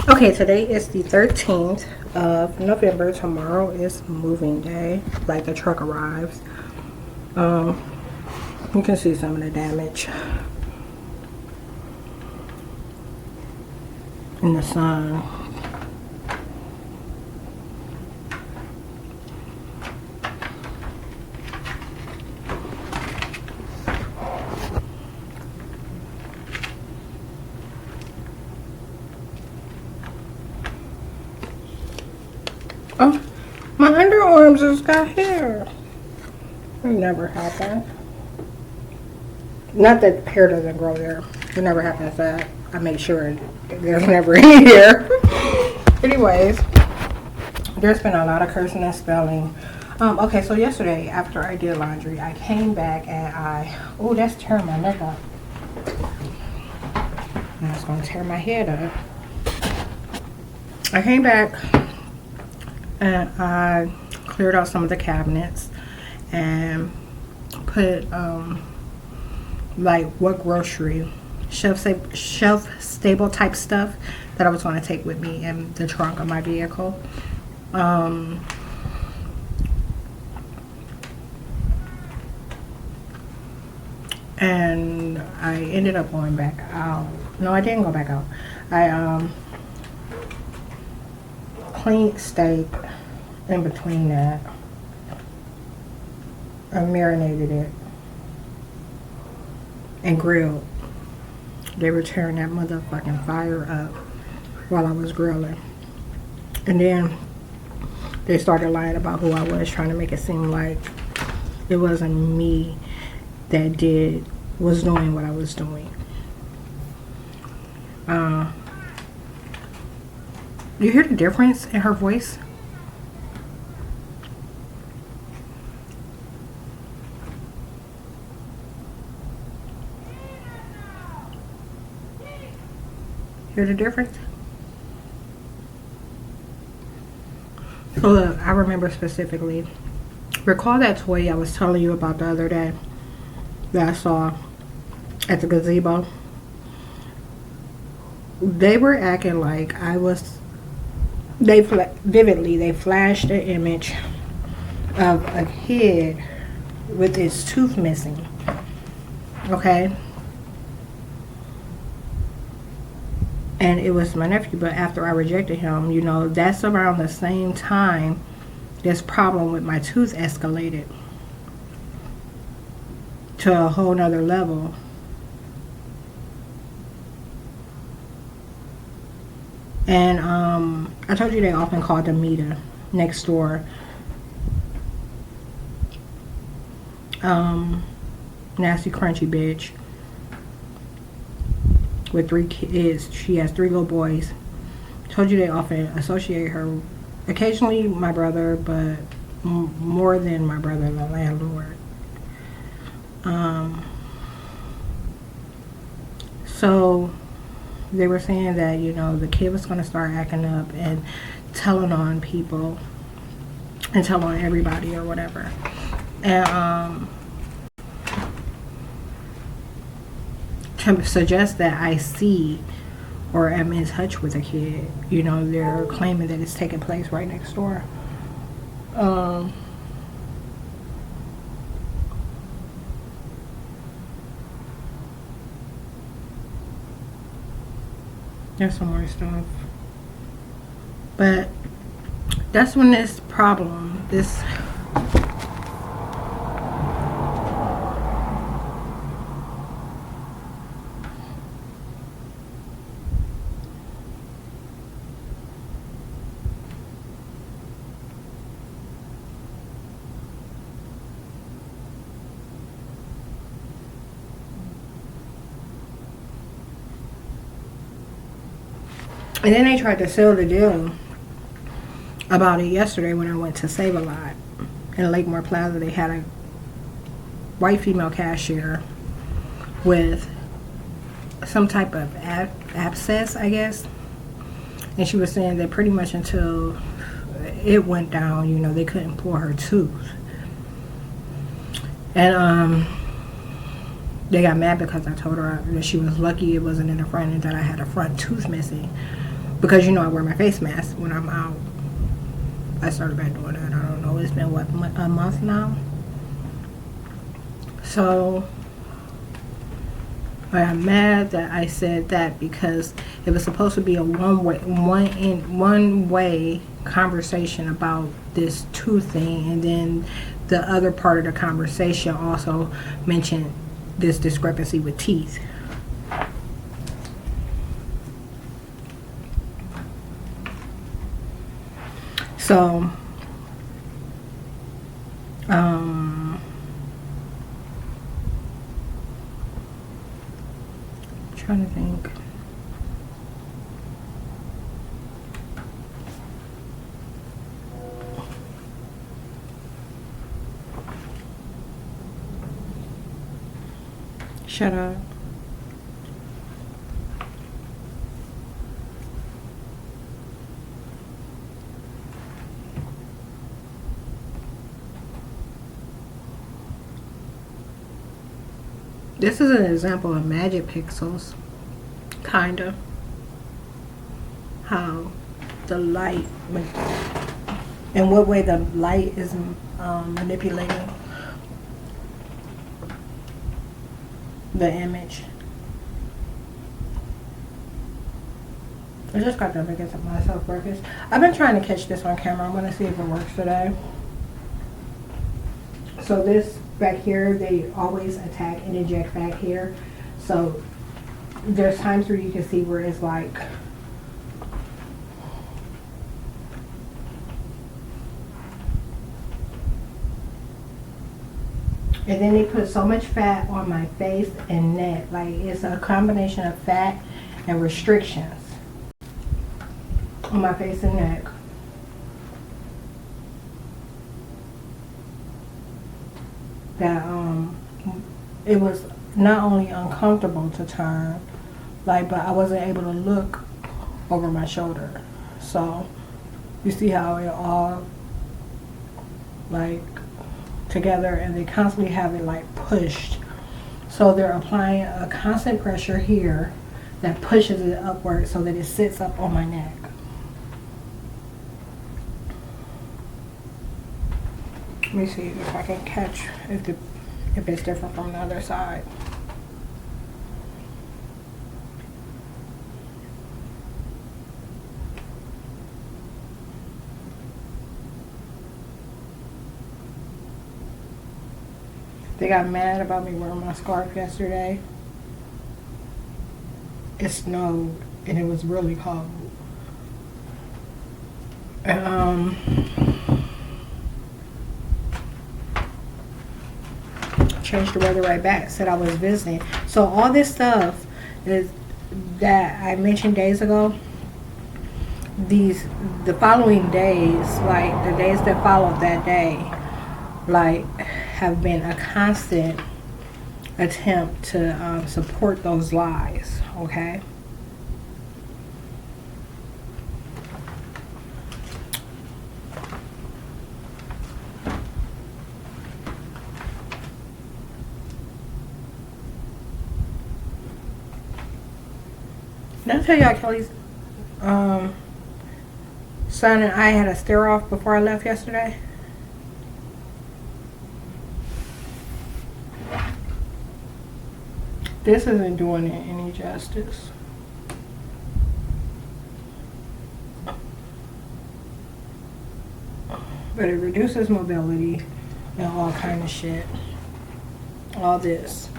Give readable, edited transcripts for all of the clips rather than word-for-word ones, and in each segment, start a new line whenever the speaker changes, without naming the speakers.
Okay, today is the 13th of November. Tomorrow is moving day. Like the truck arrives. You can see some of the damage in the sun. Oh, my underarms just got hair. It never happened. Not that hair doesn't grow there. It never happens that I make sure there's never any hair. Anyways, there's been a lot of cursing and spelling. Okay, so yesterday after I did laundry, I came back and oh, that's tearing my neck up. That's gonna tear my head up. I came back and I cleared out some of the cabinets and put like what grocery shelf stable type stuff that I was going to take with me in the trunk of my vehicle. And I ended up going back out. No, I didn't go back out. I cleaned steak in between that. I marinated it and grilled. They were tearing that motherfucking fire up while I was grilling. And then they started lying about who I was, trying to make it seem like it wasn't me that was doing what I was doing. You hear the difference in her voice? Hear the difference? So look, I remember specifically. Recall that toy I was telling you about the other day that I saw at the gazebo? They were acting like I was. They flashed an image of a kid with his tooth missing. Okay. And it was my nephew, but after I rejected him, you know, that's around the same time this problem with my tooth escalated to a whole nother level. And I told you they often called Amita next door. Nasty crunchy bitch with 3 kids. She has 3 little boys. Told you they often associate her, occasionally my brother, but more than my brother, the landlord. So they were saying that, you know, the kid was going to start acting up and telling on people and telling on everybody or whatever. And to suggest that I see or am in touch with a kid, you know, they're claiming that it's taking place right next door. There's some more stuff. But that's when this problem, this and then they tried to seal the deal about it yesterday when I went to Save a Lot in Lakemore Plaza. They had a white female cashier with some type of abscess, I guess. And she was saying that pretty much until it went down, you know, they couldn't pull her tooth. And they got mad because I told her that she was lucky it wasn't in the front and that I had a front tooth missing. because you know I wear my face mask when I'm out. I started back doing that. I don't know. It's been what, a month now. So I'm mad that I said that, because it was supposed to be a one-way conversation about this tooth thing, and then the other part of the conversation also mentioned this discrepancy with teeth. So trying to think. Shut up. This is an example of magic pixels, kinda. How the light, in what way the light is manipulating the image. I just got done making myself breakfast. I've been trying to catch this on camera. I'm gonna see if it works today. So this back here, they always attack and eject back here. So there's times where you can see where it's like and then they put so much fat on my face and neck. Like, it's a combination of fat and restrictions on my face and neck. That it was not only uncomfortable to turn, like, but I wasn't able to look over my shoulder. So you see how it all like together, and they constantly have it like pushed. So they're applying a constant pressure here that pushes it upward so that it sits up on my neck. Let me see if I can catch if it's different from the other side. They got mad about me wearing my scarf yesterday. It snowed and it was really cold. And changed the weather right back. Said I was visiting. So all this stuff is that I mentioned days ago. The following days, like the days that followed that day, like have been a constant attempt to support those lies. Okay. Did I tell y'all Kelly's son and I had a stare off before I left yesterday? This isn't doing it any justice. But it reduces mobility and all kind of shit. All this.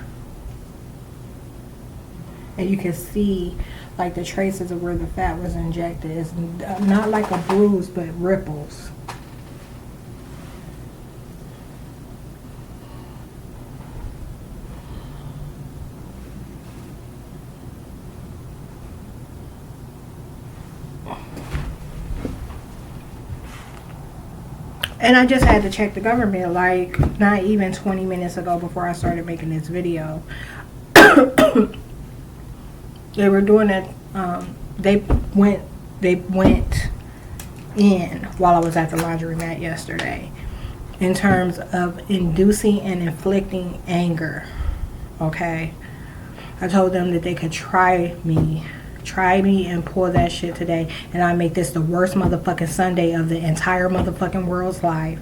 And you can see like the traces of where the fat was injected. It's not like a bruise, but ripples. And I just had to check the government like not even 20 minutes ago before I started making this video. They were doing it. They went in while I was at the laundromat yesterday in terms of inducing and inflicting anger. Okay, I told them that they could try me try me and pull that shit today, and I make this the worst motherfucking Sunday of the entire motherfucking world's life.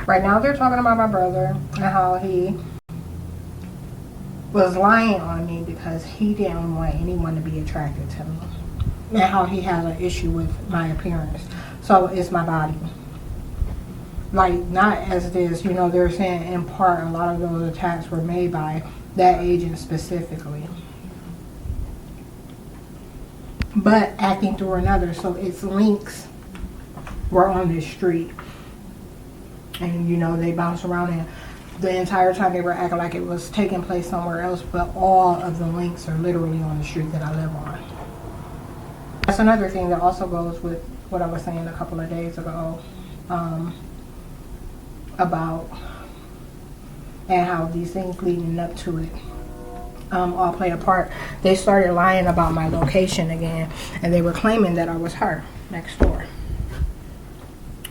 Right now they're talking about my brother and how he was lying on me because he didn't want anyone to be attracted to me, and how he had an issue with my appearance. So it's my body. Like, not as this, you know, they're saying in part a lot of those attacks were made by that agent specifically, but acting through another. So its links were on this street, and you know, they bounced around, and the entire time they were acting like it was taking place somewhere else, but all of the links are literally on the street that I live on. That's another thing that also goes with what I was saying a couple of days ago, about and how these things leading up to it all play a part. They started lying about my location again, and they were claiming that I was her next door.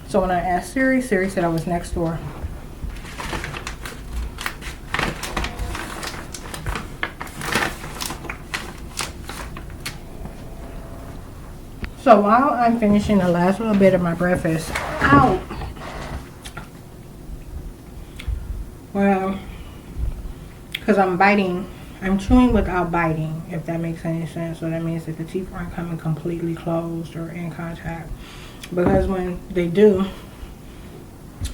So when I asked Siri, Siri said I was next door. So while I'm finishing the last little bit of my breakfast, ow! Well, because I'm chewing without biting, if that makes any sense. So that means that the teeth aren't coming completely closed or in contact. Because when they do,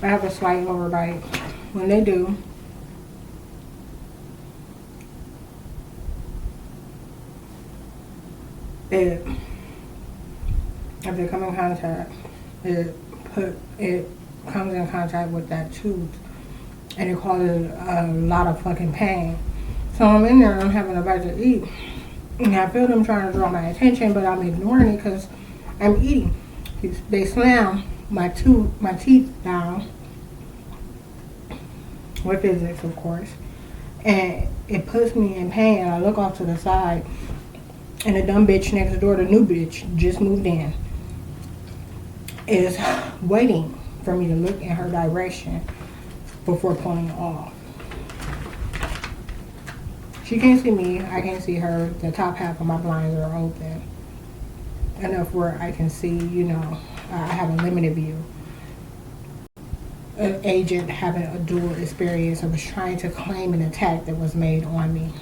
I have a slight overbite. When they do, if they come in contact, it comes in contact with that tooth, and it causes a lot of fucking pain. So I'm in there and I'm having a bite to eat, and I feel them trying to draw my attention, but I'm ignoring it because I'm eating. They slam my teeth down with physics, of course, and it puts me in pain. And I look off to the side, and the dumb bitch next door, the new bitch, just moved in, is waiting for me to look in her direction before pulling off. She can't see me, I can't see her. The top half of my blinds are open enough where I can see, you know, I have a limited view. An agent having a dual experience of trying to claim an attack that was made on me.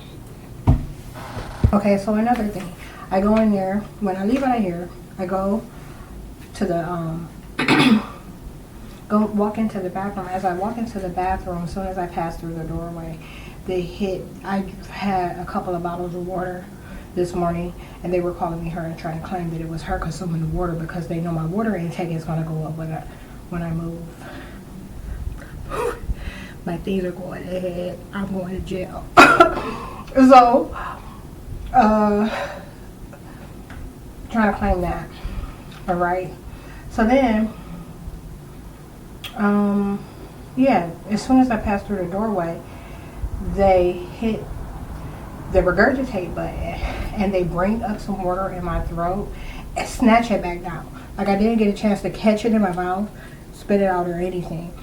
Okay, so another thing, I go in there, when I leave out of here, I go to the, walk into the bathroom. As I walk into the bathroom, as soon as I pass through the doorway, I had a couple of bottles of water this morning, and they were calling me her and trying to claim that it was her consuming the water because they know my water intake is going to go up when I move. My things are going ahead. I'm going to jail. So, trying to claim that. Alright. So then, yeah, as soon as I pass through the doorway, they hit the regurgitate button and they bring up some water in my throat and snatch it back down. Like, I didn't get a chance to catch it in my mouth, spit it out or anything.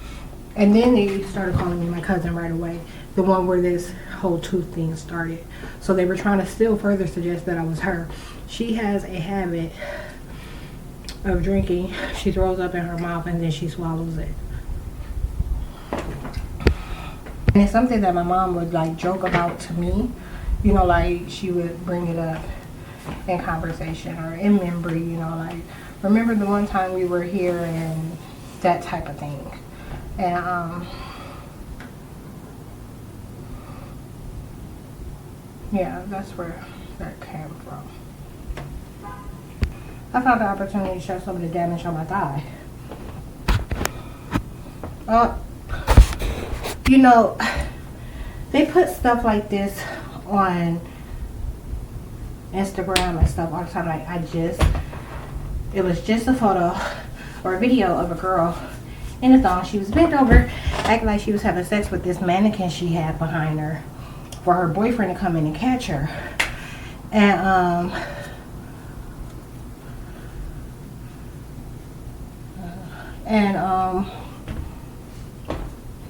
And then they started calling me my cousin right away, the one where this whole tooth thing started. So they were trying to still further suggest that I was her. She has a habit of drinking. She throws up in her mouth and then she swallows it. And it's something that my mom would like joke about to me. You know, like she would bring it up in conversation or in memory, you know, like, remember the one time we were here and that type of thing. And yeah, that's where that came from. I found the opportunity to show some of the damage on my thigh. You know, they put stuff like this on Instagram and stuff all the time. Like, it was just a photo or a video of a girl in a thong. She was bent over, acting like she was having sex with this mannequin she had behind her for her boyfriend to come in and catch her. And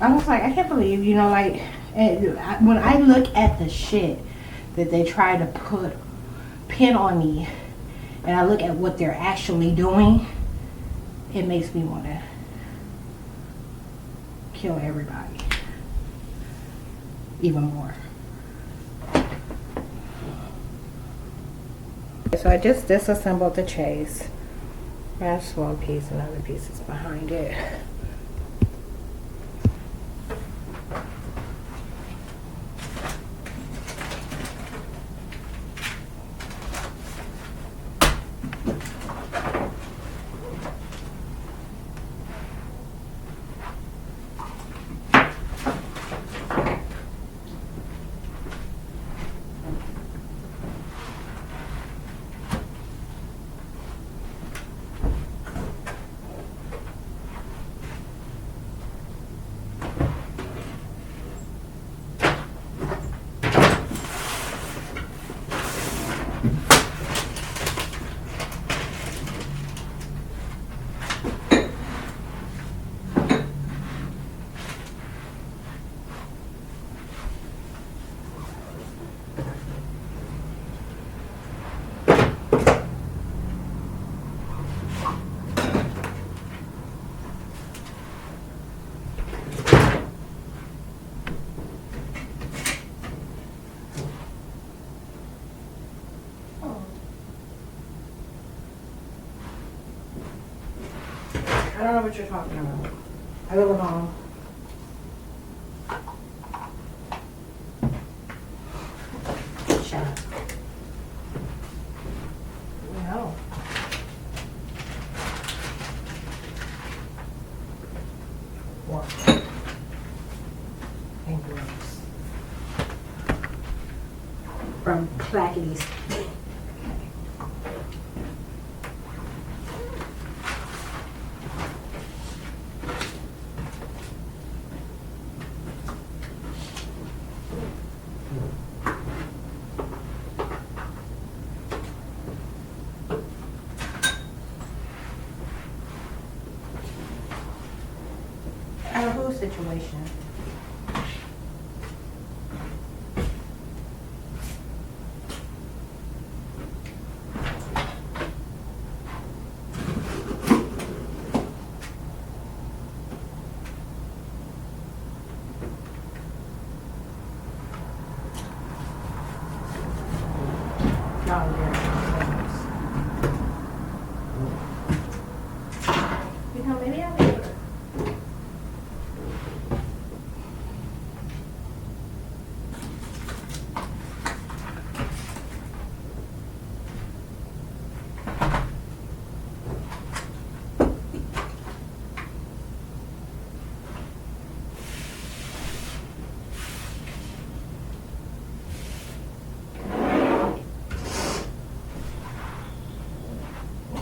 I was like, I can't believe, you know, like, And when I look at the shit that they try to pin on me, and I look at what they're actually doing, it makes me want to kill everybody even more. So I just disassembled the chase. That's one piece, another piece is behind it. I don't know what you're talking about. I live alone. Shut up. No. What? And gross. From Clackity's. Whose situation? You know, maybe I'll be able to.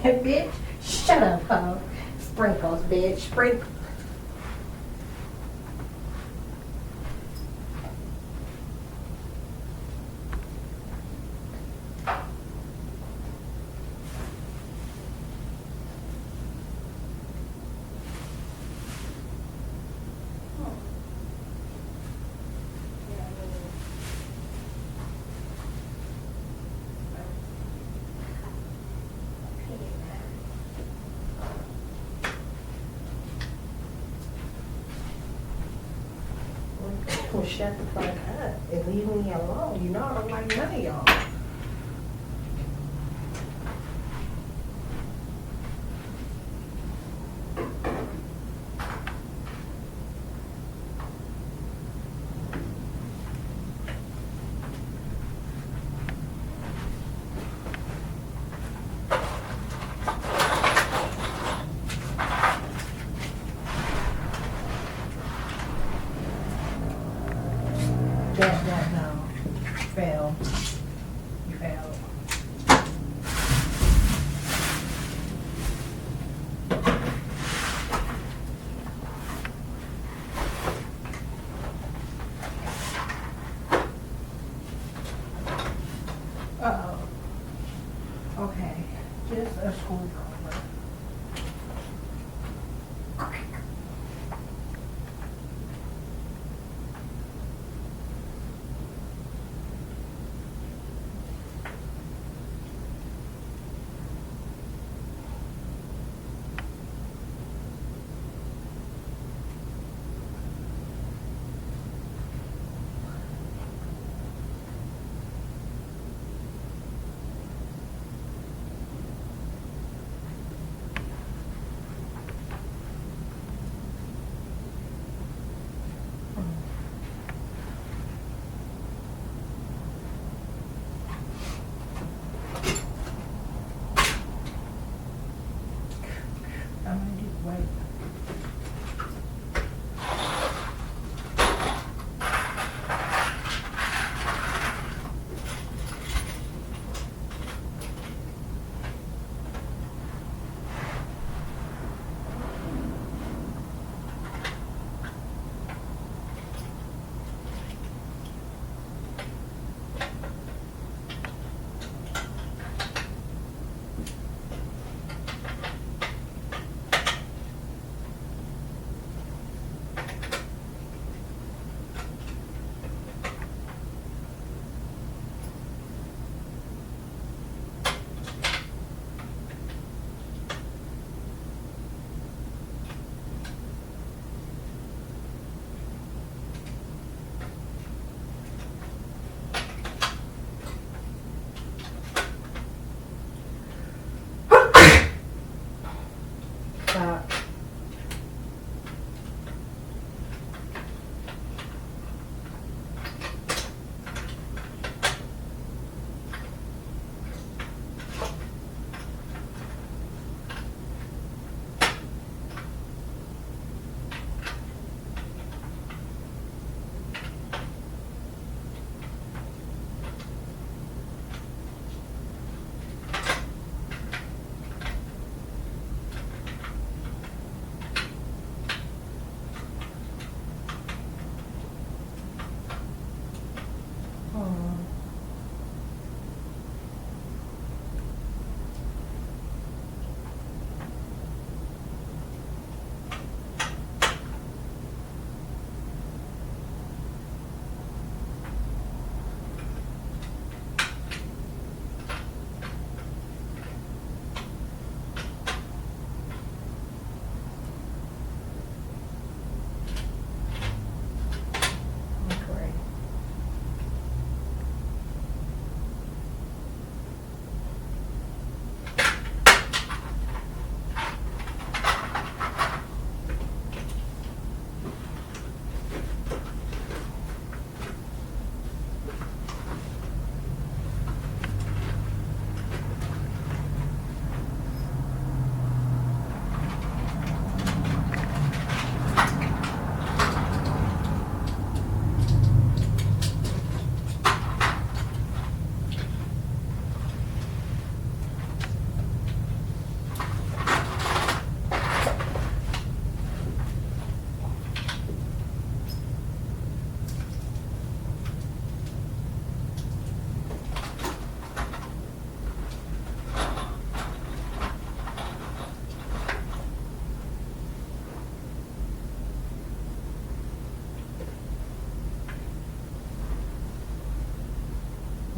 Bitch, shut up, huh? Sprinkles, bitch. Sprinkles. Well, shut the fuck up and leave me alone. You know I don't like none of y'all. No. Fail. You failed. Uh-oh. Okay. Just a screwdriver.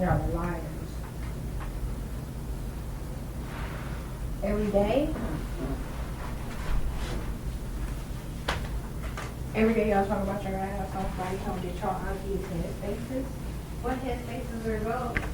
Y'all are liars. Every day? Every day y'all talk about your ass on Friday, come get y'all aunties head spaces. What head spaces are those?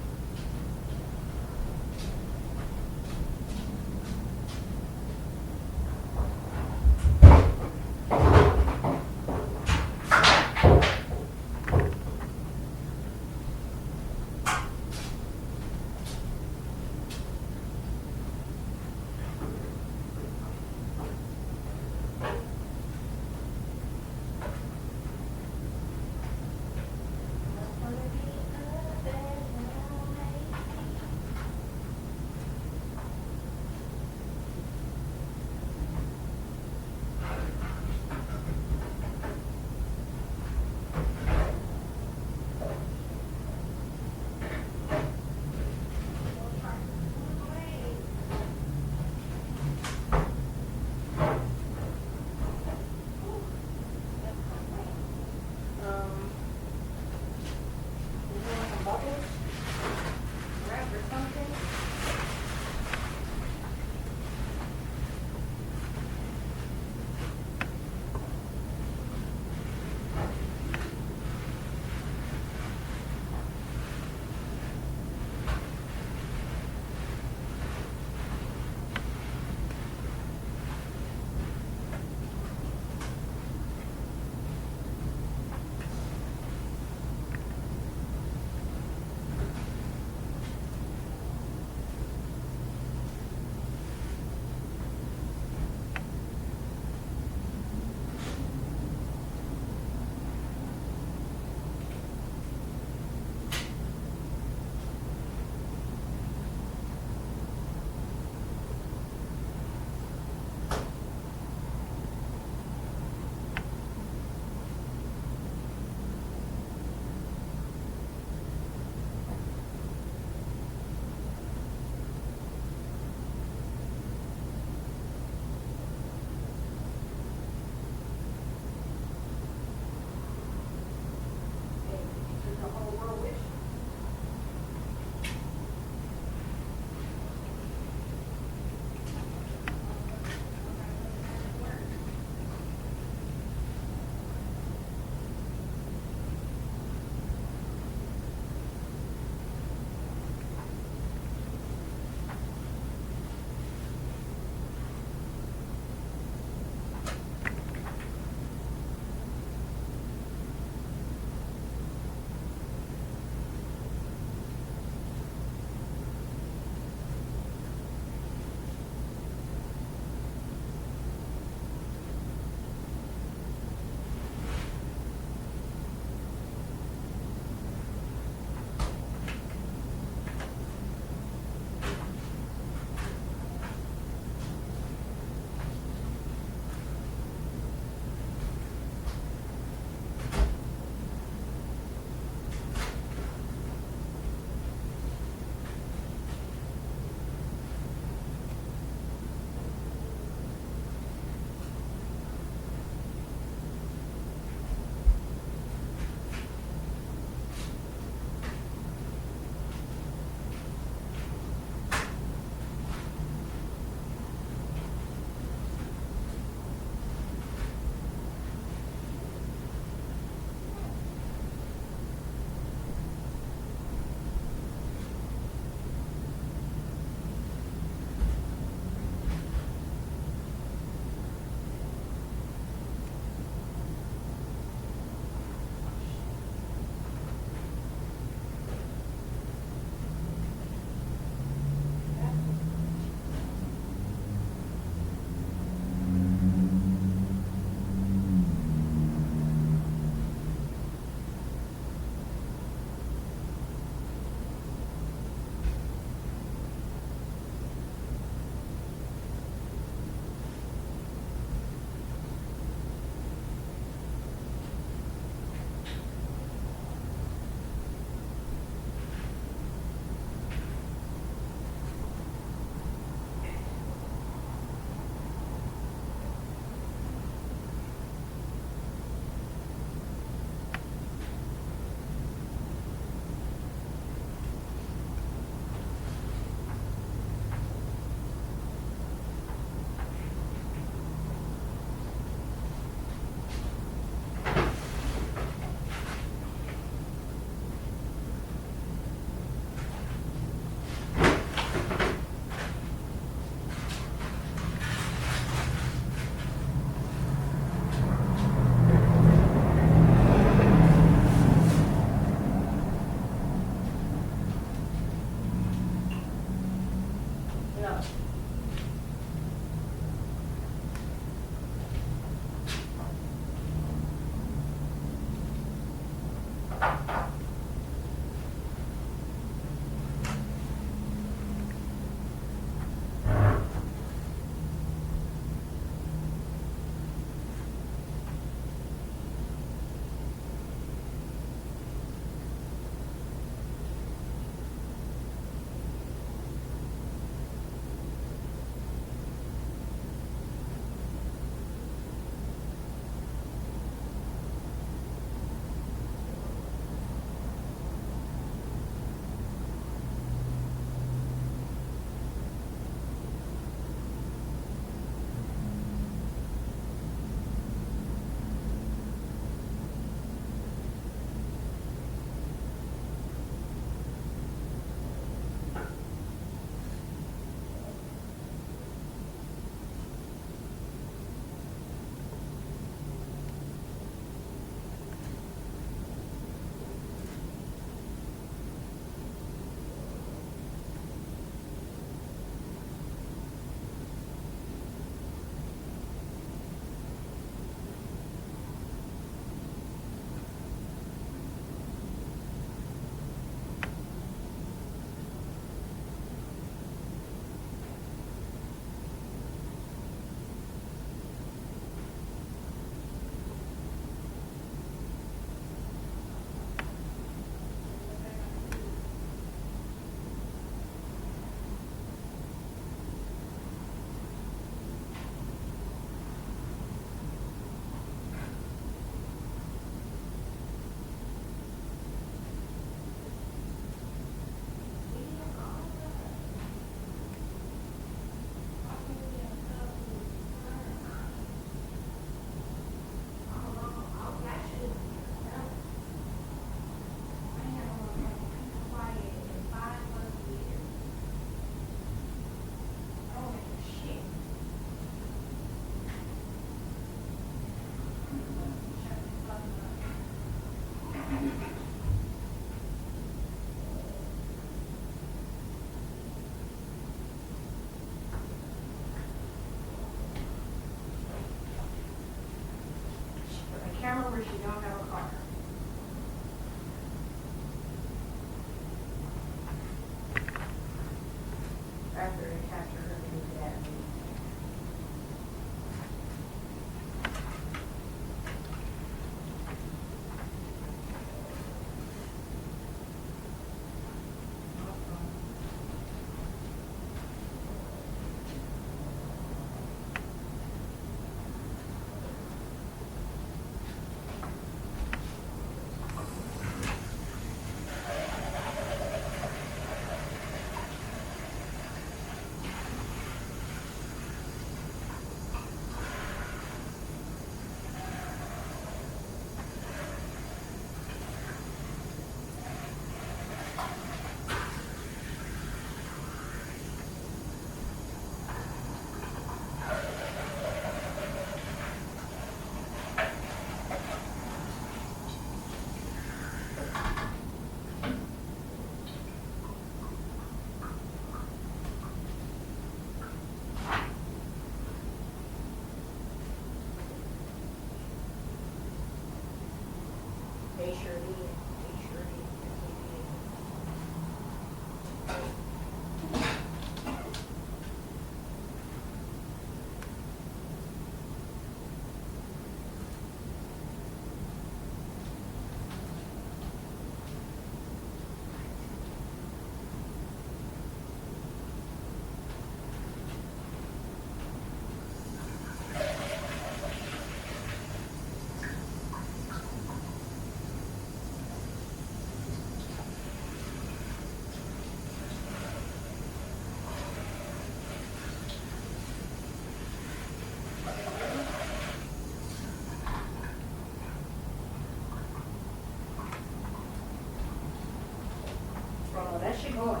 going.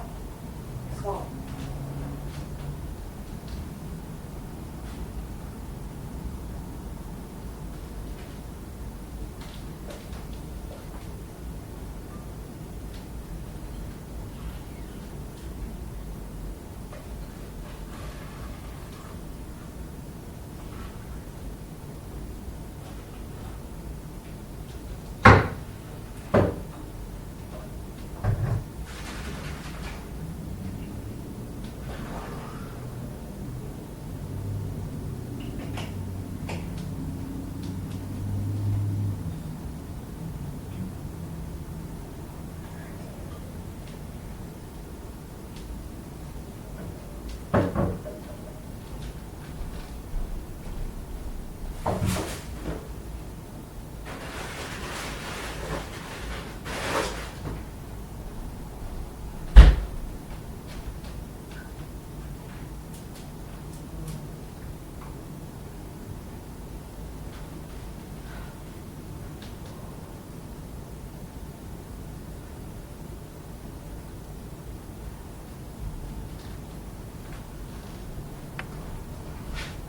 Let's go.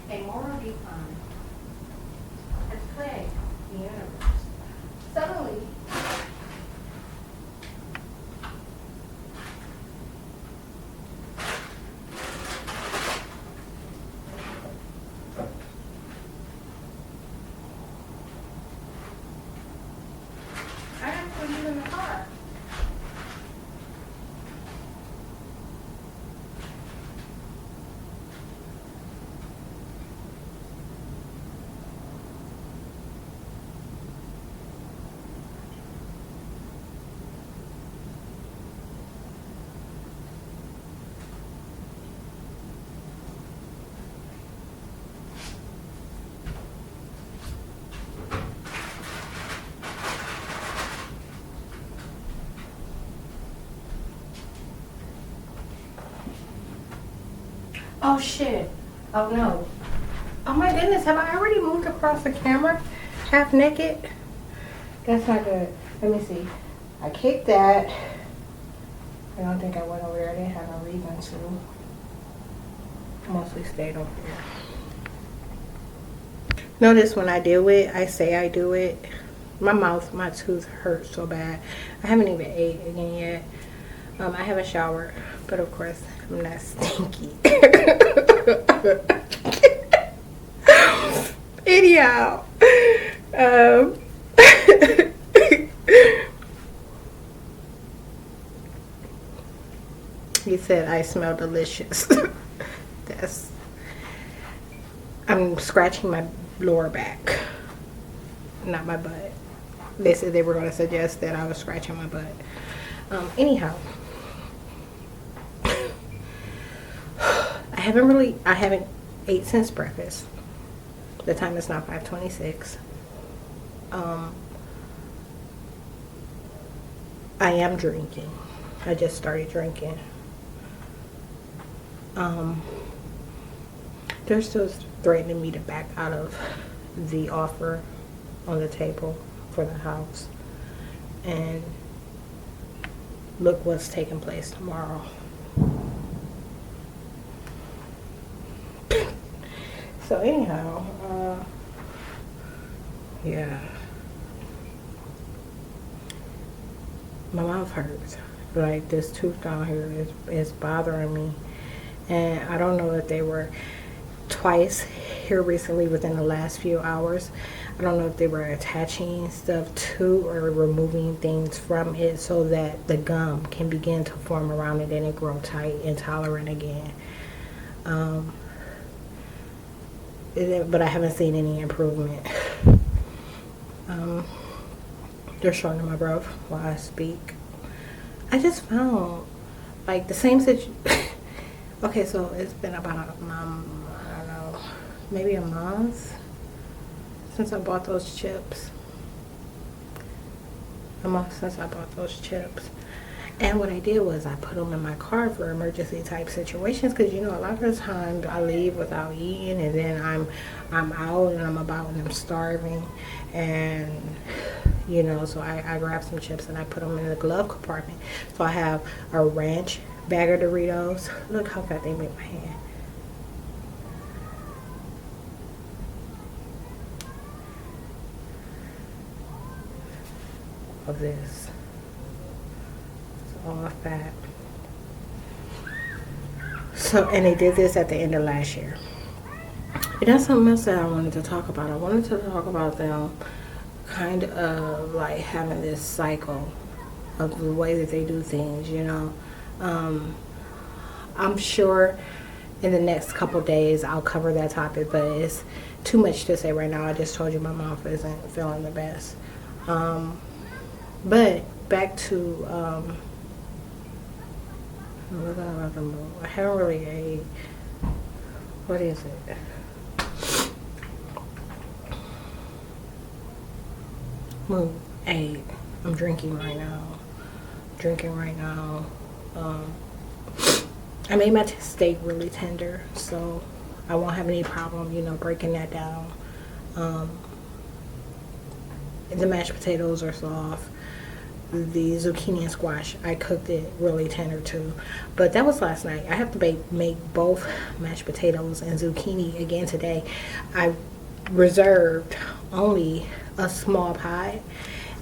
A moral decline has plagued the universe. Suddenly, I have to put you in the car. Oh shit. Oh no. Oh my goodness, have I already moved across the camera? Half naked? That's not good. Let me see. I kicked that. I don't think I went over there. I didn't have no reason to. I mostly stayed over here. Notice when I do it, I say I do it. My tooth hurts so bad. I haven't even ate again yet. I haven't showered, but of course I'm not stinky. Anyhow, he said I smell delicious. I'm scratching my lower back, not my butt. They said they were going to suggest that I was scratching my butt. Anyhow, I haven't ate since breakfast. The time is now 5:26. I am drinking. I just started drinking. They're still threatening me to back out of the offer on the table for the house. And look what's taking place tomorrow. So anyhow, yeah. My mouth hurts. Like this tooth down here is bothering me. And I don't know if they were twice here recently within the last few hours. I don't know if they were attaching stuff to or removing things from it so that the gum can begin to form around it and it grow tight and tolerant again. But I haven't seen any improvement. They're shortening my breath while I speak. I just found like the same situation. Okay, so it's been about I don't know, maybe a month since I bought those chips. A month since I bought those chips. And what I did was I put them in my car for emergency type situations, because you know a lot of the times I leave without eating, and then I'm out and I'm about and I'm starving, and you know, so I grabbed some chips and I put them in the glove compartment. So I have a ranch bag of Doritos. Look how fat they make my hand. Of this. It's all fat. So, and they did this at the end of last year. And that's something else that I wanted to talk about. I wanted to talk about them kind of like having this cycle of the way that they do things, you know. I'm sure in the next couple days I'll cover that topic, but it's too much to say right now. I just told you my mouth isn't feeling the best. But back to I haven't really ate. What is it? Move. Ate. I'm drinking right now. I made my steak really tender, so I won't have any problem, you know, breaking that down. The mashed potatoes are soft. The zucchini and squash, I cooked it really tender too. But that was last night. I have to make both mashed potatoes and zucchini again today. I reserved only a small pie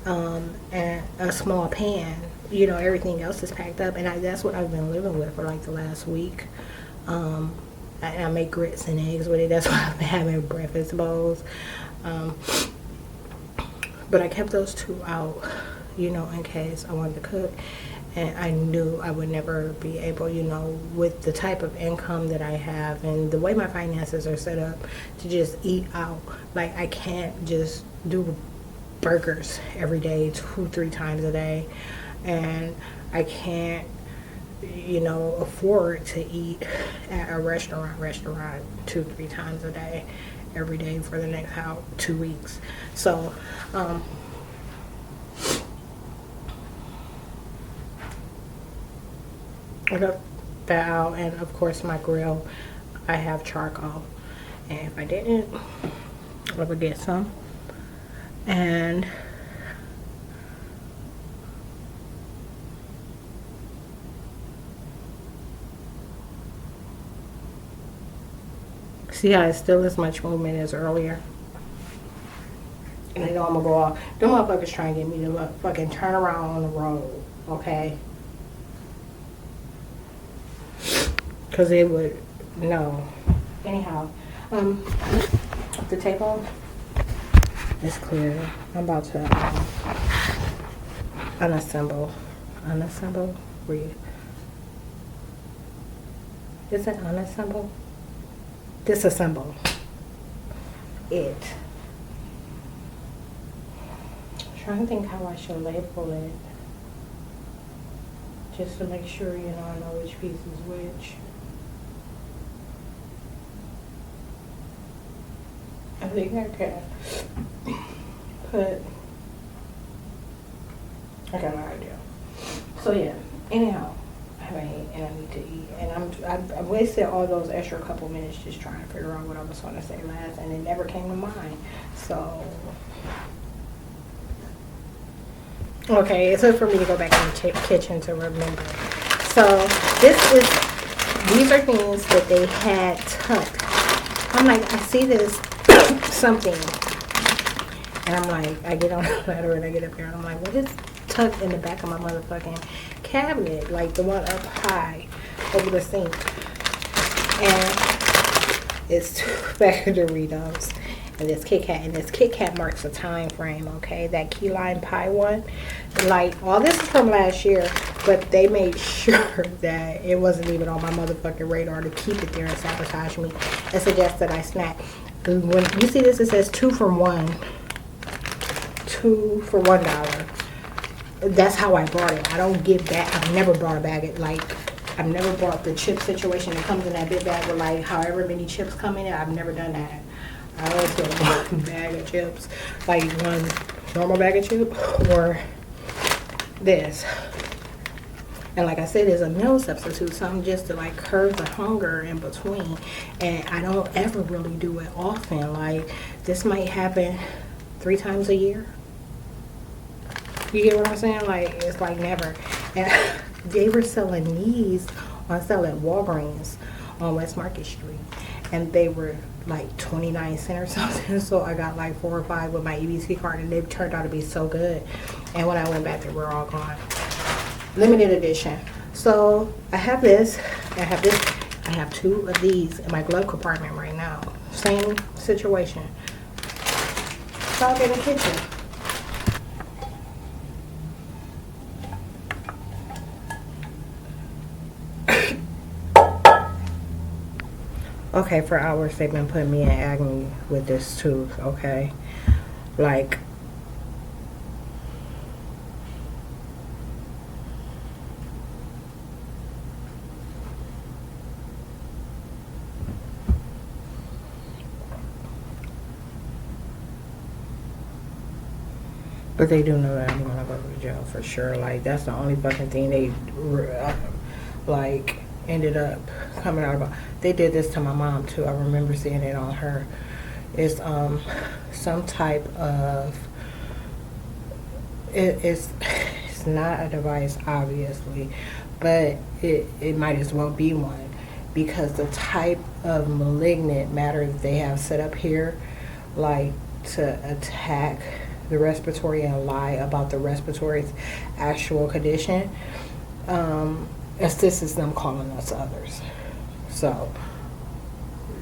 and a small pan. You know, everything else is packed up, and that's what I've been living with for like the last week. I make grits and eggs with it. That's why I've been having breakfast bowls. But I kept those two out, you know, in case I wanted to cook. And I knew I would never be able, you know, with the type of income that I have and the way my finances are set up, to just eat out. Like, I can't just do burgers every day, 2-3 times a day. And I can't, you know, afford to eat at a restaurant 2-3 times a day, every day for the next 2 weeks. So, I got that out, and of course my grill, I have charcoal, and if I didn't, I would get some. And see how it's still as much movement as earlier. And I know I'm gonna go off. Them motherfuckers trying to get me to fucking turn around on the road, okay? Cause it would, no. Anyhow, the table is clear. I'm about to unassemble. Read. Is it unassemble? Disassemble it. I'm trying to think how I should label it, just to make sure, you know, I know which piece is which. I think I can put, I got no idea. So yeah, anyhow, I mean, and I need to eat, and I wasted all those extra couple minutes just trying to figure out what I was going to say last, and it never came to mind. So okay, it's up for me to go back in the kitchen to remember. So these are things that they had tucked. I'm like, I see this something, and I'm like, I get on the ladder and I get up here and I'm like, what is tucked in the back of my motherfucking cabinet, like the one up high over the sink? And it's 2 bags of Doritos and this Kit Kat, and this Kit Kat marks a time frame, okay? That key lime pie one, like, all this is from last year, but they made sure that it wasn't even on my motherfucking radar to keep it there and sabotage me and suggest that I snack. When you see this, it says 2 for $1. That's how I bought it. I don't get back. I've never bought a bag of, like, I've never bought the chip situation that comes in that big bag with like however many chips come in it. I've never done that. I always get a bag of chips, like one normal bag of chips or this. And like I said, there's a meal substitute, something just to like curb the hunger in between. And I don't ever really do it often. Like this might happen 3 times a year. You get what I'm saying? Like it's like never. And they were selling these on sale at Walgreens on West Market Street, and they were like 29 cents or something. So I got like 4 or 5 with my EBT card, and they turned out to be so good. And when I went back, they were all gone. Limited edition. So I have this. I have this. I have 2 of these in my glove compartment right now. Same situation. It's all in the kitchen. Okay, for hours they've been putting me in agony with this tooth, okay? Like, but they do know that I'm gonna go to jail for sure. Like, that's the only fucking thing they, like, ended up coming out about. They did this to my mom too. I remember seeing it on her. It's some type of it's not a device obviously, but it might as well be one, because the type of malignant matter that they have set up here, like to attack the respiratory and lie about the respiratory's actual condition, assists them calling us others. So,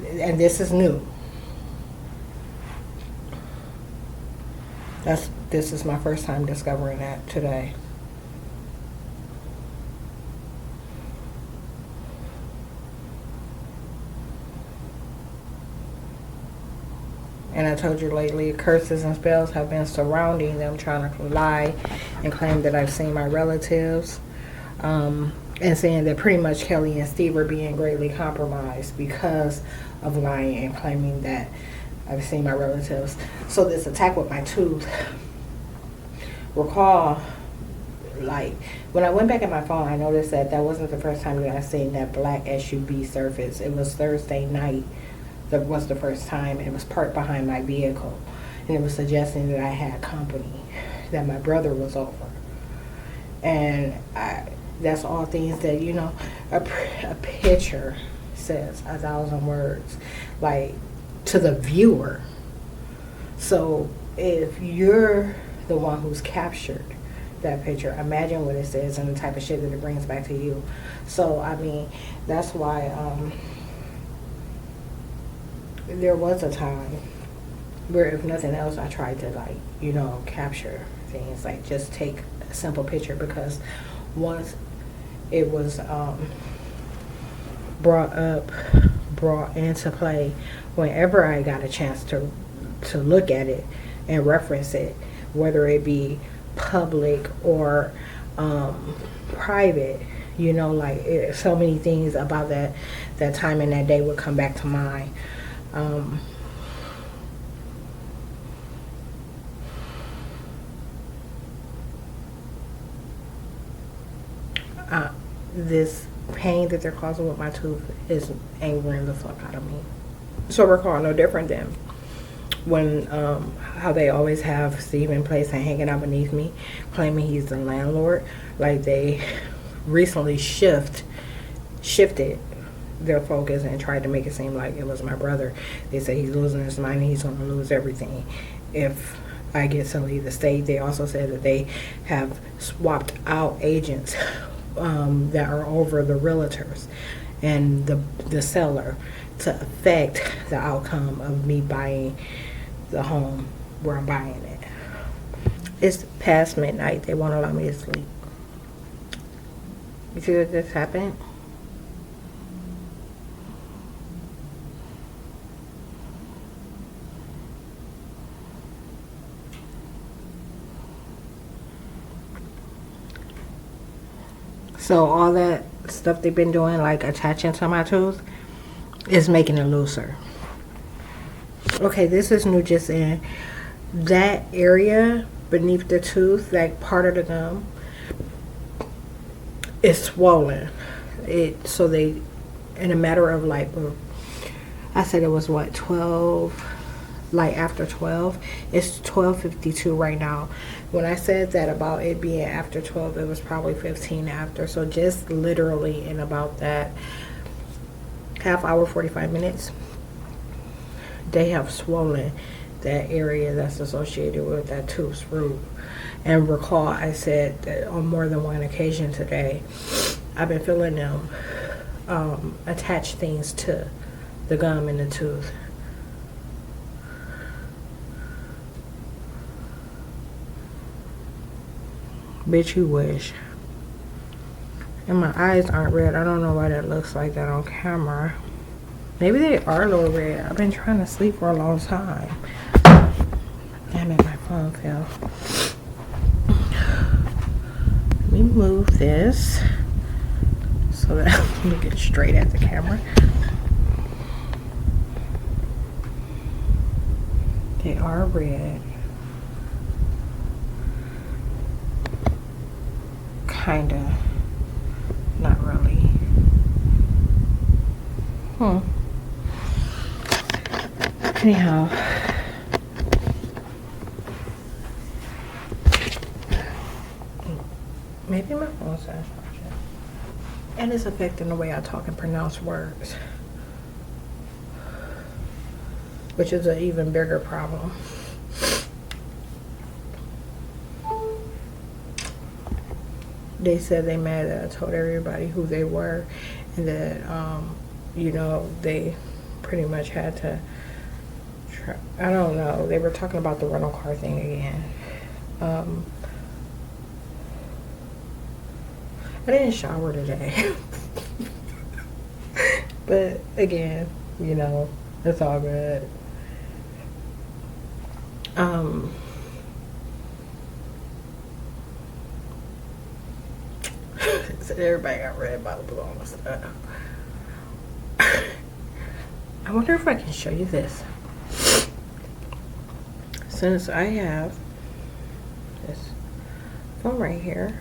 and this is new. This is my first time discovering that today. And I told you lately, curses and spells have been surrounding them, trying to lie and claim that I've seen my relatives. And saying that pretty much Kelly and Steve are being greatly compromised because of lying and claiming that I've seen my relatives. So this attack with my tooth, recall, like, when I went back at my phone, I noticed that wasn't the first time that I seen that black SUV surface. It was Thursday night. That was the first time. It was parked behind my vehicle, and it was suggesting that I had company, that my brother was over. And that's all things that, you know, a picture says 1,000 words, like, to the viewer. So if you're the one who's captured that picture, imagine what it says and the type of shit that it brings back to you. So I mean, that's why there was a time where, if nothing else, I tried to, like, you know, capture things, like just take a simple picture, because once it was brought into play, whenever I got a chance to look at it and reference it, whether it be public or private, you know, like so many things about that time and that day would come back to mind. This pain that they're causing with my tooth is angering the fuck out of me. So recall, no different than when how they always have Steve in place and hanging out beneath me, claiming he's the landlord. Like, they recently shifted their focus and tried to make it seem like it was my brother. They say he's losing his mind and he's going to lose everything if I get to leave the state. They also said that they have swapped out agents that are over the realtors and the seller to affect the outcome of me buying the home where I'm buying it. It's past midnight. They won't allow me to sleep. You see what this happened? So all that stuff they've been doing, like attaching to my tooth, is making it looser. Okay, this is new just in that area beneath the tooth, like part of the gum. it's swollen. So they, in a matter of like, I said it was what, 12, like after 12. It's 12:52 right now. When I said that about it being after 12, it was probably 15 after. So just literally in about that half hour, 45 minutes, they have swollen that area that's associated with that tooth's root. And recall, I said that on more than one occasion today, I've been feeling them attach things to the gum in the tooth. Bitch, you wish. And my eyes aren't red. I don't know why that looks like that on camera. Maybe they are a little red. I've been trying to sleep for a long time. Damn it, my phone fell. Let me move this so that I'm looking straight at the camera. They are red. Kinda. Not really. Anyhow. Maybe my phone's not charging. And it's affecting the way I talk and pronounce words. Which is an even bigger problem. They said they mad that I told everybody who they were, and that you know, they pretty much had to try, I don't know, they were talking about the rental car thing again. I didn't shower today. But again, you know, it's all good. So everybody got red bottles on and stuff. I wonder if I can show you this. Since I have this phone right here,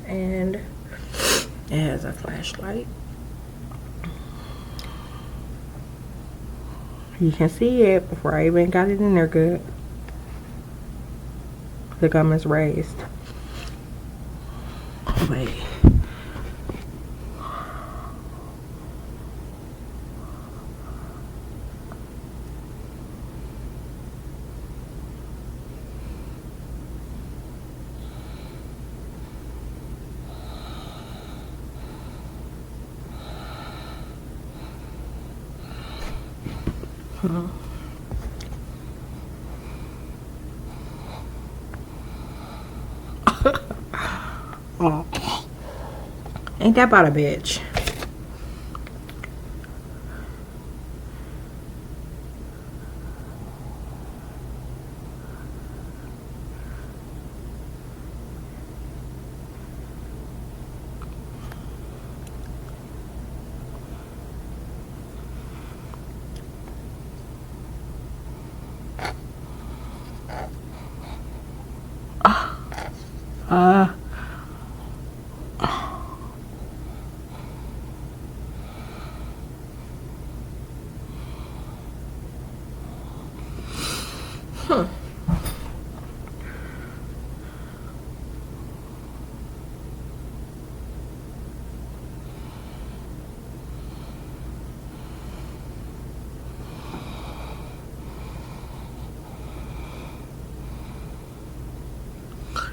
and it has a flashlight. You can see it before I even got it in there good. The gum is raised. Wait. Oh. Ain't that about a bitch?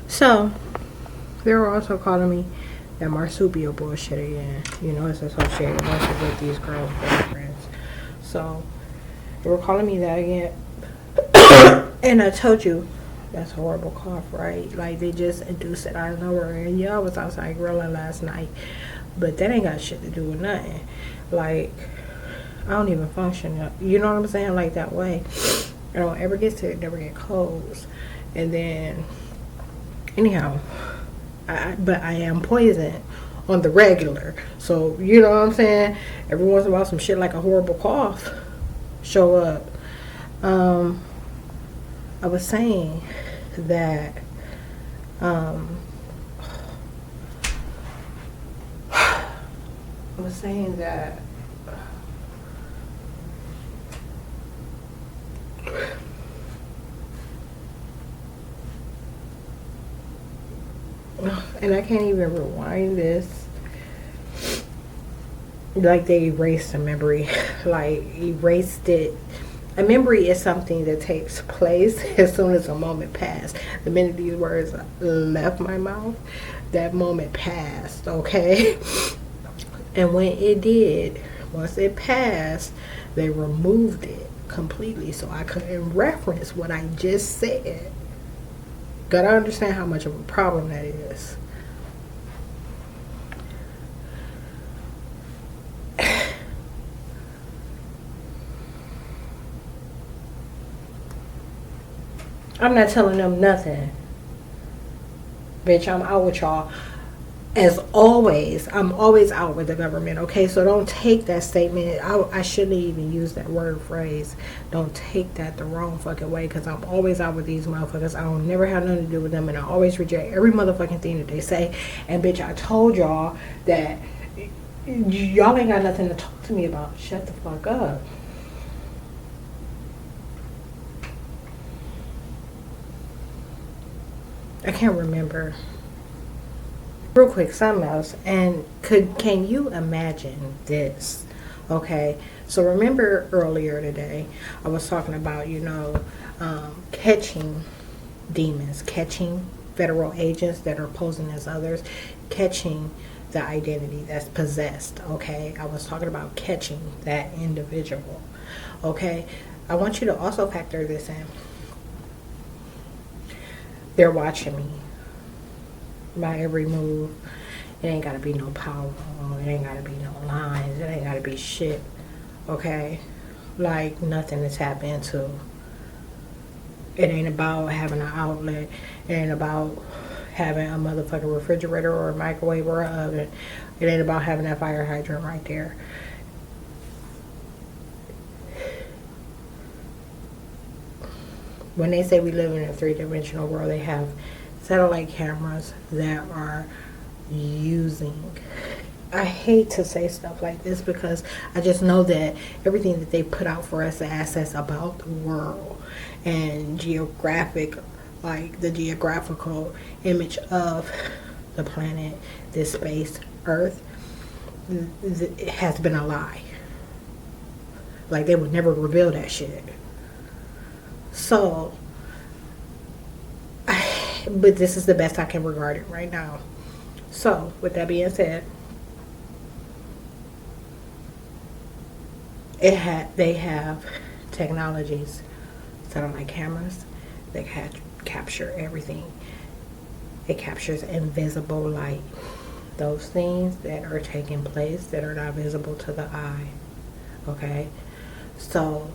So, they were also calling me that marsupial bullshit again. You know, it's associated mostly with these girls' boyfriends. So, they were calling me that again. And I told you, that's a horrible cough, right? Like, they just induced it out of nowhere. And yeah, I was outside grilling last night. But that ain't got shit to do with nothing. Like, I don't even function, you know what I'm saying? Like, that way. I don't ever get sick, never get colds. And then, anyhow, but I am poisoned on the regular. So, you know what I'm saying? Every once in a while, some shit like a horrible cough show up. I was saying that I was saying that and I can't even rewind this. Like they erased a memory, like erased it. A memory is something that takes place as soon as a moment passed. The minute these words left my mouth, that moment passed, okay? And when it did, once it passed, they removed it completely so I couldn't reference what I just said. Gotta understand how much of a problem that is. I'm not telling them nothing. Bitch, I'm out with y'all. As always, I'm always out with the government, okay? So don't take that statement. I shouldn't even use that word or phrase. Don't take that the wrong fucking way, because I'm always out with these motherfuckers. I don't never have nothing to do with them, and I always reject every motherfucking thing that they say. And bitch, I told y'all that y'all ain't got nothing to talk to me about. Shut the fuck up. I can't remember. Real quick, something else. And can you imagine this? Okay, so remember earlier today, I was talking about, catching demons, catching federal agents that are posing as others, catching the identity that's possessed. Okay, I was talking about catching that individual. Okay, I want you to also factor this in. They're watching me. My every move. It ain't gotta be no power. It ain't gotta be no lines. It ain't gotta be shit. Okay? Like nothing to tap into. It ain't about having an outlet. It ain't about having a motherfucking refrigerator or a microwave or an oven. It ain't about having that fire hydrant right there. When they say we live in a three-dimensional world, they have satellite cameras that are using. I hate to say stuff like this because I just know that everything that they put out for us as assets about the world and geographic, like the geographical image of the planet, this space, Earth, it has been a lie. Like they would never reveal that shit. So, but this is the best I can regard it right now. So, with that being said, they have technologies, satellite cameras that capture everything. It captures invisible light, those things that are taking place that are not visible to the eye. Okay, so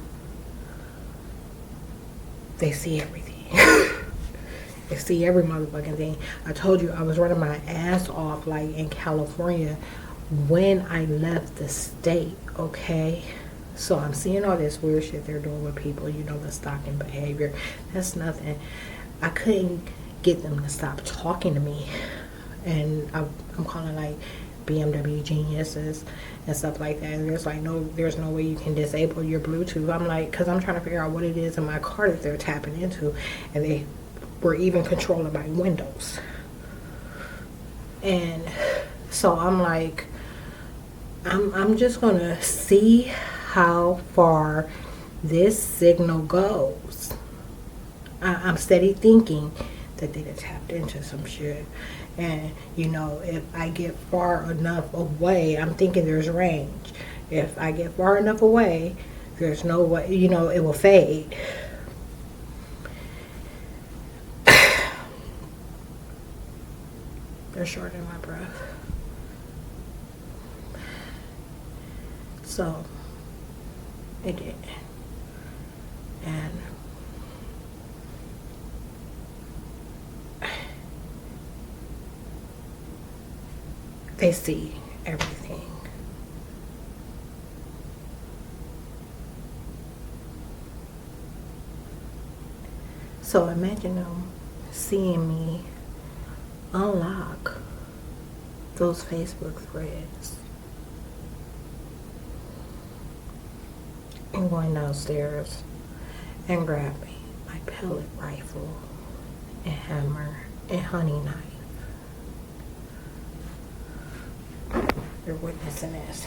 they see everything. They see every motherfucking thing. I told you I was running my ass off like in California when I left the state, okay? So I'm seeing all this weird shit they're doing with people, the stalking behavior. That's nothing. I couldn't get them to stop talking to me. And I'm calling like BMW geniuses and stuff like that. And there's no way you can disable your Bluetooth. I'm like, because I'm trying to figure out what it is in my car that they're tapping into. And they were even controlling my windows. And so I'm like, I'm just going to see how far this signal goes. I'm steady thinking that they just tapped into some shit. And, if I get far enough away, I'm thinking there's range. If I get far enough away, there's no way, it will fade. They're shorting my breath. So, it did. And they see everything. So imagine them seeing me unlock those Facebook threads I'm going downstairs and grabbing my pellet rifle and hammer and honey knife. You're witnessing this.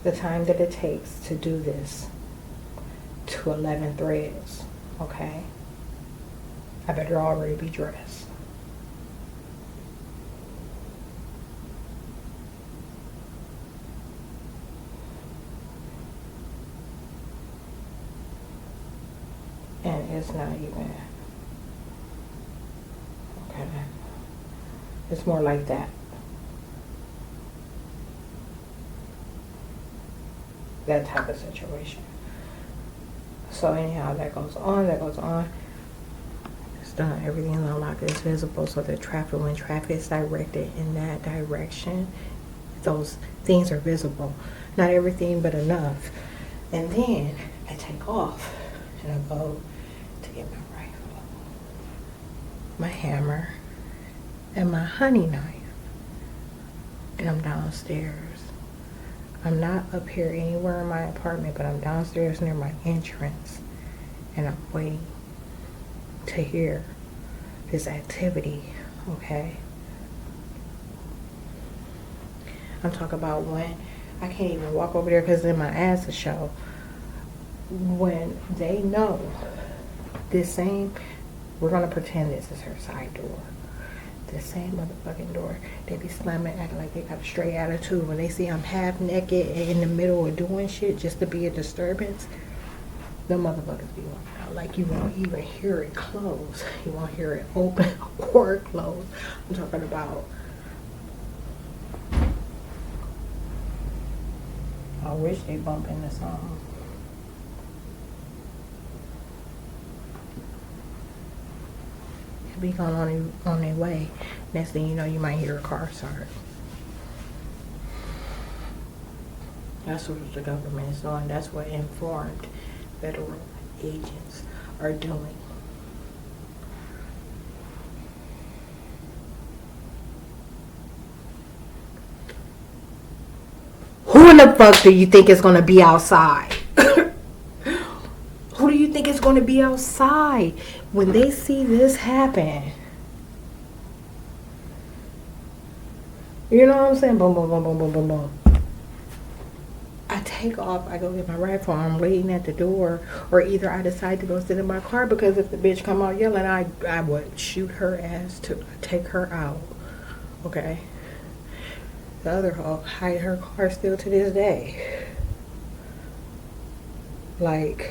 The time that it takes to do this to 11 threads, okay? I better already be dressed. And it's not even, okay? It's more like that. That type of situation. So anyhow, that goes on. It's done. Everything is unlocked. It's visible so that when traffic is directed in that direction, those things are visible. Not everything, but enough. And then I take off and I go to get my rifle, my hammer, and my honey knife. And I'm downstairs. I'm not up here anywhere in my apartment, but I'm downstairs near my entrance, and I'm waiting to hear this activity, okay? I'm talking about when I can't even walk over there because then my ass will show. When they know this same, we're gonna pretend this is her side door. The same motherfucking door. They be slamming, acting like they got a straight attitude. When they see I'm half naked and in the middle of doing shit just to be a disturbance, the motherfuckers be walking out like you won't even hear it close. You won't hear it open or close. I'm talking about. I wish they bump into something. Be going on their way. Next thing you know, you might hear a car start. That's what the government is doing. That's what informed federal agents are doing. Who in the fuck do you think is going to be outside? Who do you think is going to be outside when they see this happen? You know what I'm saying? Boom, boom, boom, boom, boom, boom, boom. I take off. I go get my rifle. I'm waiting at the door. Or either I decide to go sit in my car because if the bitch come out yelling, I would shoot her ass to take her out. Okay? The other hoe hide her car still to this day. Like,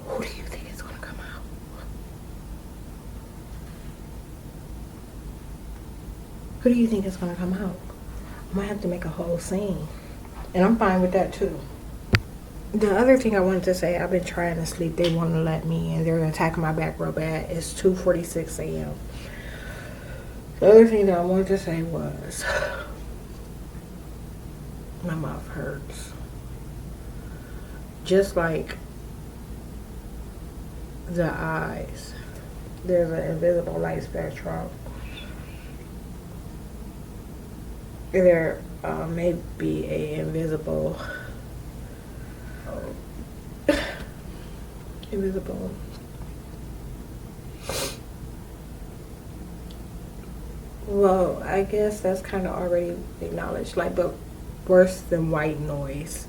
who do you think is gonna come out? Who do you think is gonna come out? I might have to make a whole scene. And I'm fine with that too. The other thing I wanted to say, I've been trying to sleep. They want to let me in. They're attacking my back real bad. It's 2:46 a.m. The other thing that I wanted to say was, my mouth hurts. Just like the eyes, there's an invisible light spectrum. There may be a invisible well, I guess that's kind of already acknowledged, like, but worse than white noise.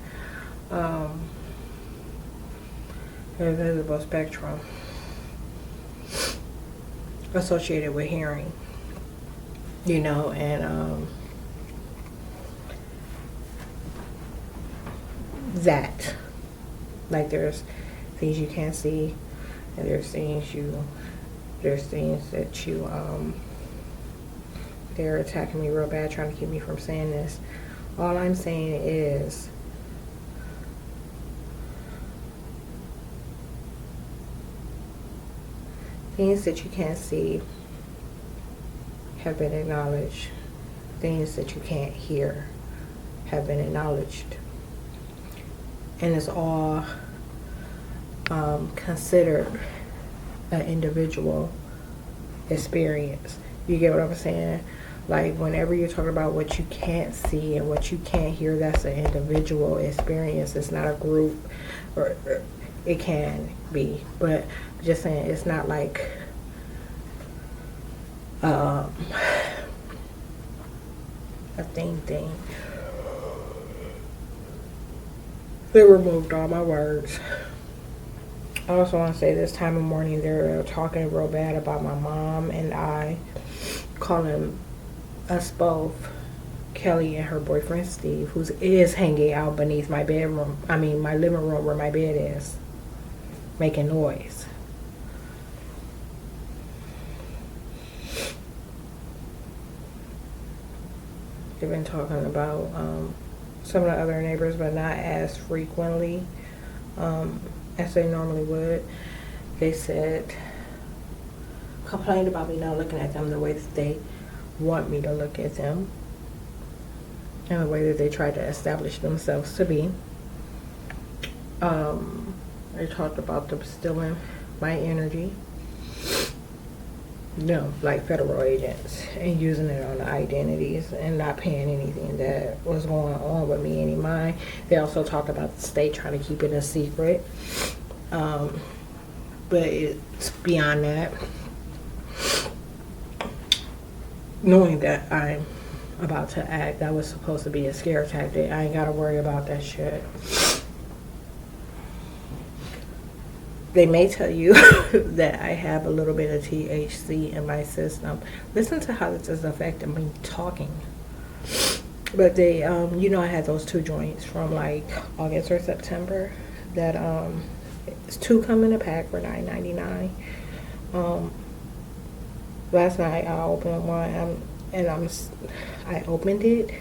Invisible spectrum associated with hearing, you know, and that, like, there's things you can't see, and there's things that you they're attacking me real bad, trying to keep me from saying this. All I'm saying is, things that you can't see have been acknowledged. Things that you can't hear have been acknowledged. And it's all considered an individual experience. You get what I'm saying? Like, whenever you're talking about what you can't see and what you can't hear, that's an individual experience. It's not a group, or it can be, but just saying, it's not like a thing. They removed all my words. I also want to say, this time of morning they're talking real bad about my mom and I, calling us both, Kelly and her boyfriend Steve, who is hanging out beneath my bedroom, my living room where my bed is, making noise. They've been talking about some of the other neighbors, but not as frequently as they normally would. They complained about me not looking at them the way that they want me to look at them, and the way that they try to establish themselves to be. They talked about them stealing my energy, like federal agents, and using it on the identities and not paying anything that was going on with me any mind. They also talked about the state trying to keep it a secret, but it's beyond that. Knowing that I'm about to act, that was supposed to be a scare tactic. I ain't gotta worry about that shit. They may tell you that I have a little bit of THC in my system. Listen to how this is affecting me talking. But they, I had those 2 joints from like August or September. That it's 2 come in a pack for $9.99. Last night I opened one, I opened it.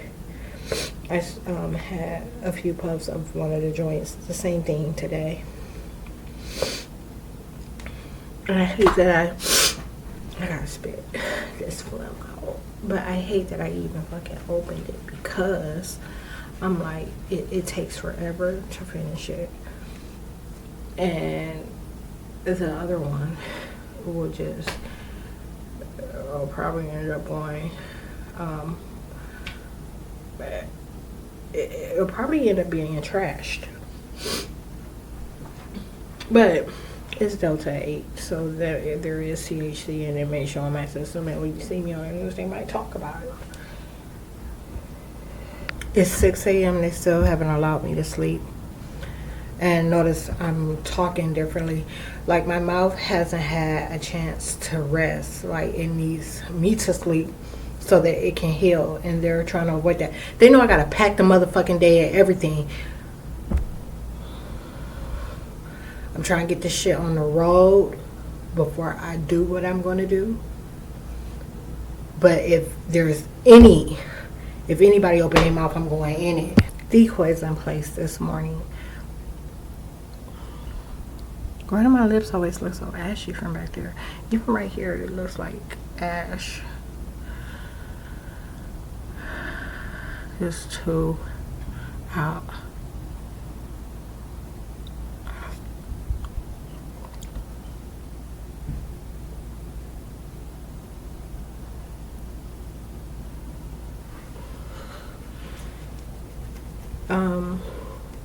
I had a few puffs of one of the joints. The same thing today. And I hate that I gotta spit this phlegm out. But I hate that I even fucking opened it, because I'm like, it takes forever to finish it. And the other one will just, I'll probably end up going, it'll probably end up being trashed. But it's Delta 8, so there is THC, and it may show in my system, and when you see me on the news, they might talk about it. It's 6 a.m. They still haven't allowed me to sleep. And notice I'm talking differently. Like, my mouth hasn't had a chance to rest. Like, it needs me to sleep so that it can heal, and they're trying to avoid that. They know I gotta pack the motherfucking day and everything. I'm trying to get this shit on the road before I do what I'm going to do. But if anybody open their mouth, I'm going in it. Decoys in place this morning. Why do my lips always look so ashy from back there? Even right here, it looks like ash. Just 2 out.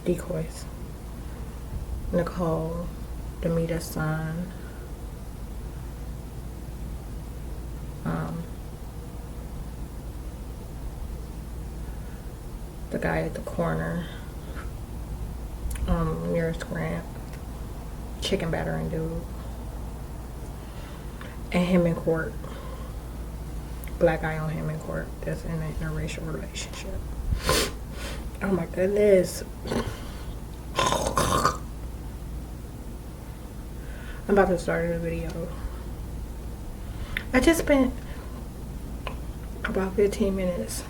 Decoys. Nicole, Demita's son. The guy at the corner. Nearest Grant. Chicken battering dude. And him in court. Black guy on him in court that's in an interracial relationship. Oh my goodness. I'm about to start a new video. I just spent about 15 minutes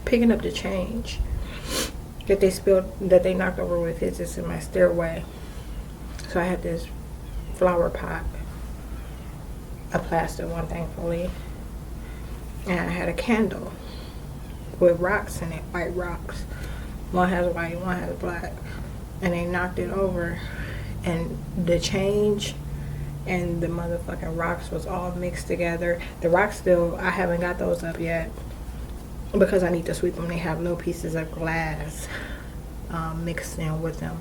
picking up the change that they knocked over with it just in my stairway. So I had this flower pot, a plastic one thankfully, and I had a candle. with rocks in it, white rocks. One has white, one has black. And they knocked it over, and the change and the motherfucking rocks was all mixed together. The rocks still, I haven't got those up yet because I need to sweep them. They have little pieces of glass mixed in with them.